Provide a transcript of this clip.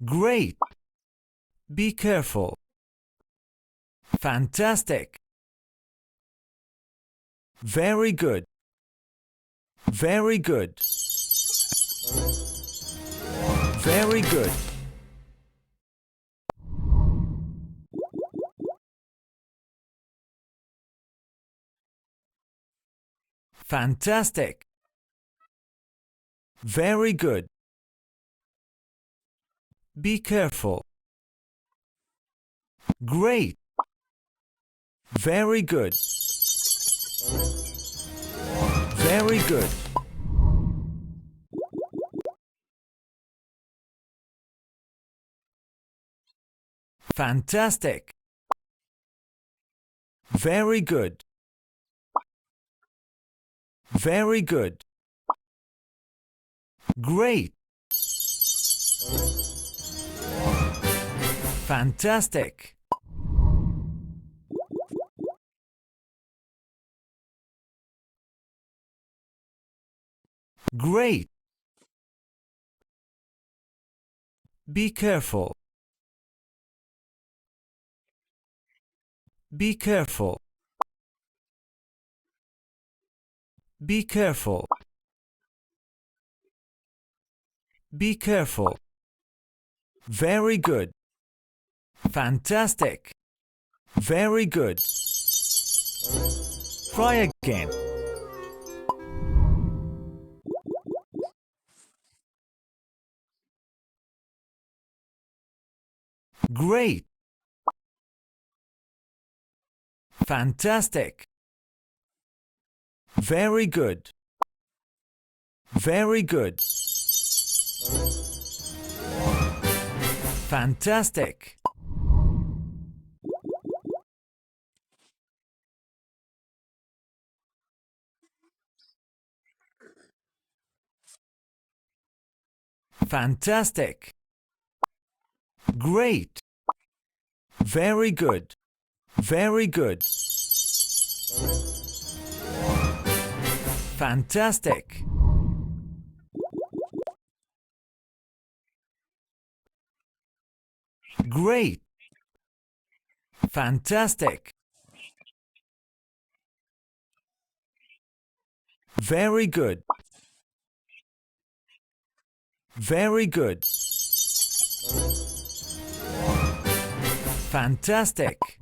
Great. Be careful. Fantastic. Very good. Very good. Very good. Fantastic. Very good. Be careful. Great. Very good. Very good. Fantastic. Very good. Very good. Great. Fantastic. Great. Be careful. Be careful. Be careful. Be careful. Very good. Fantastic. Very good. Try again. Great. Fantastic. Very good. Very good. Fantastic. Fantastic. Great. Very good. Very good. Fantastic. Great. Fantastic. Very good. Very good. Fantastic.